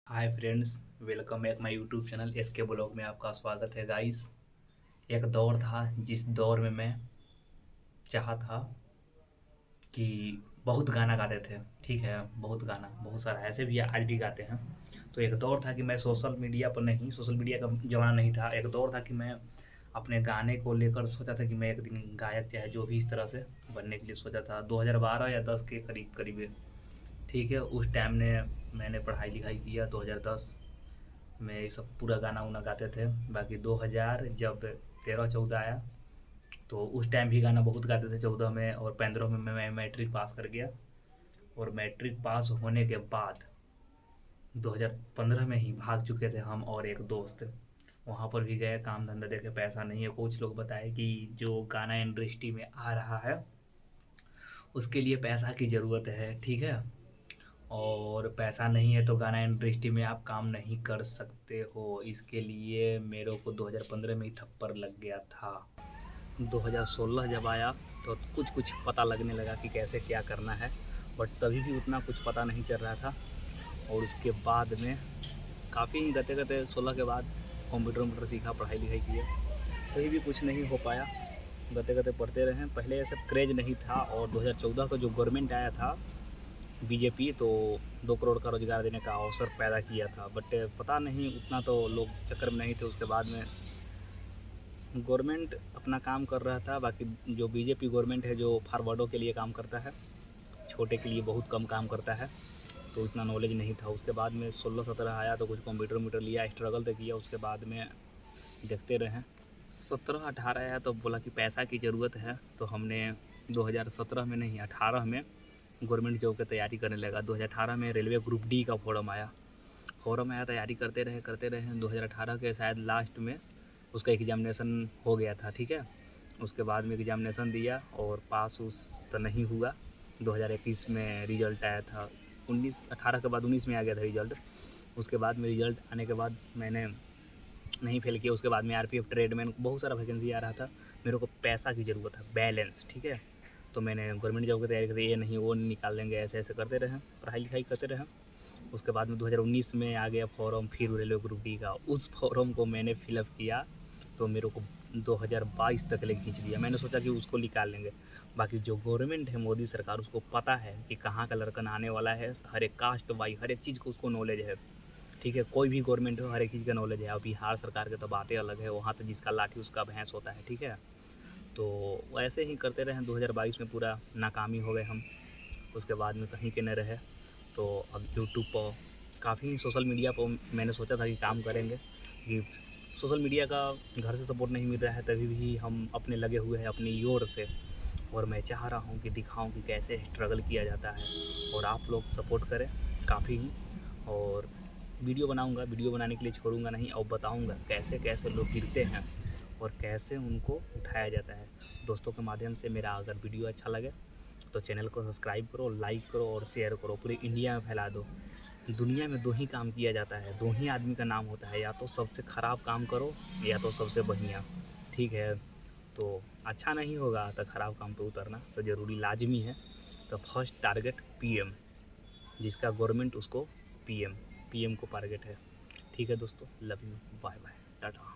Hi friends, welcome back my YouTube channel SK blog में आपका स्वागत है गाइस। एक दौर था जिस दौर में मैं चाहा था कि बहुत गाना गाते थे। ठीक है, बहुत गाना, बहुत सारा, ऐसे भी आज भी गाते हैं। तो एक दौर था कि मैं सोशल मीडिया पर नहीं, सोशल मीडिया का ज़माना नहीं था। एक दौर था कि मैं अपने गाने को लेकर सोचा था कि मैं एक दिन गायक चाहे जो भी इस तरह से बनने के लिए सोचा था। 2012 या 10 के करीब करीब है। ठीक है, उस टाइम ने मैंने पढ़ाई लिखाई किया। 2010 में ये सब पूरा गाना उना गाते थे। बाकी 2000 जब 13-14 आया तो उस टाइम भी गाना बहुत गाते थे। 14 में और 15 में मैं मैट्रिक पास कर गया। और मैट्रिक पास होने के बाद 2015 में ही भाग चुके थे हम और एक दोस्त। वहाँ पर भी गए, काम धंधा देखे, पैसा नहीं है। कुछ लोग बताए कि जो गाना इंडस्ट्री में आ रहा है उसके लिए पैसा की ज़रूरत है। ठीक है, और पैसा नहीं है तो गाना इंडस्ट्री में आप काम नहीं कर सकते हो। इसके लिए मेरे को 2015 में ही थप्पड़ लग गया था। 2016 जब आया तो कुछ कुछ पता लगने लगा कि कैसे क्या करना है, बट तभी भी उतना कुछ पता नहीं चल रहा था। और उसके बाद में काफ़ी गते गते 16 के बाद कंप्यूटर वम्प्यूटर सीखा, पढ़ाई लिखाई किया, कहीं भी कुछ नहीं हो पाया। गते गते पढ़ते रहे। पहले ऐसा क्रेज नहीं था। और 2014 का जो गवर्नमेंट आया था बीजेपी, तो 2 करोड़ का रोज़गार देने का अवसर पैदा किया था। बट पता नहीं, उतना तो लोग चक्कर में नहीं थे। उसके बाद में गवर्नमेंट अपना काम कर रहा था। बाकी जो बीजेपी गवर्नमेंट है जो फॉरवर्डों के लिए काम करता है, छोटे के लिए बहुत कम काम करता है, तो इतना नॉलेज नहीं था। उसके बाद में 16-17 आया तो कुछ कंप्यूटर वम्प्यूटर लिया, स्ट्रगल तो किया। उसके बाद में देखते रहे। 17-18 आया तो बोला कि पैसा की ज़रूरत है, तो हमने 2017 में नहीं, 18 में गवर्नमेंट जॉब की तैयारी करने लगा। 2018 में रेलवे ग्रुप डी का फॉरम आया, तैयारी करते रहे। 2018 के शायद लास्ट में उसका एग्जामिनेशन हो गया था। ठीक है, उसके बाद में एग्जामिनेशन दिया और पास उस तो नहीं हुआ। 2021 में रिज़ल्ट आया था। 18 के बाद 19 में आ गया था रिज़ल्ट। उसके बाद में रिज़ल्ट आने के बाद मैंने नहीं फेल किया। उसके बाद में आरपीएफ, ट्रेडमैन, बहुत सारा वैकेंसी आ रहा था। मेरे को पैसा की ज़रूरत है, बैलेंस। ठीक है, तो मैंने गवर्नमेंट जॉब की तैयारी करी। ये नहीं वो नहीं निकाल देंगे, ऐसे ऐसे करते रहे, पढ़ाई लिखाई करते रहे। उसके बाद में 2019 में आ गया फॉर्म, फिर रेलवे ग्रुप डी का। उस फॉर्म को मैंने फिलअप किया तो मेरे को 2022 तक ले खींच लिया। मैंने सोचा कि उसको निकाल लेंगे। बाकी जो गवर्नमेंट है, मोदी सरकार, उसको पता है कि कहाँ का लड़कन आने वाला है। हर एक कास्ट वाइज हर एक चीज़ को उसको नॉलेज है। ठीक है, कोई भी गवर्नमेंट हो, हर एक चीज़ का नॉलेज है। अब बिहार सरकार की तो बातें अलग है, वहाँ तो जिसका लाठी उसका भैंस होता है। ठीक है, तो वैसे ही करते रहे। 2022 में पूरा नाकामी हो गए हम। उसके बाद में कहीं के न रहे। तो अब यूट्यूब पर काफ़ी सोशल मीडिया पर मैंने सोचा था कि काम करेंगे, कि सोशल मीडिया का घर से सपोर्ट नहीं मिल रहा है, तभी भी हम अपने लगे हुए हैं अपनी ओर से। और मैं चाह रहा हूँ कि दिखाऊँ कि कैसे स्ट्रगल किया जाता है, और आप लोग सपोर्ट करें काफ़ी ही। और वीडियो बनाऊँगा, वीडियो बनाने के लिए छोड़ूंगा नहीं, और बताऊँगा कैसे कैसे लोग गिरते हैं और कैसे उनको उठाया जाता है। दोस्तों के माध्यम से मेरा अगर वीडियो अच्छा लगे तो चैनल को सब्सक्राइब करो, लाइक करो और शेयर करो, पूरी इंडिया में फैला दो। दुनिया में दो ही काम किया जाता है, दो ही आदमी का नाम होता है, या तो सबसे ख़राब काम करो या तो सबसे बढ़िया। ठीक है, तो अच्छा नहीं होगा तो ख़राब काम पे उतरना तो ज़रूरी लाजमी है। तो फर्स्ट टारगेट पीएम, जिसका गवर्नमेंट उसको पीएम, पीएम को टारगेट है। ठीक है दोस्तों, love you, bye bye, Tata.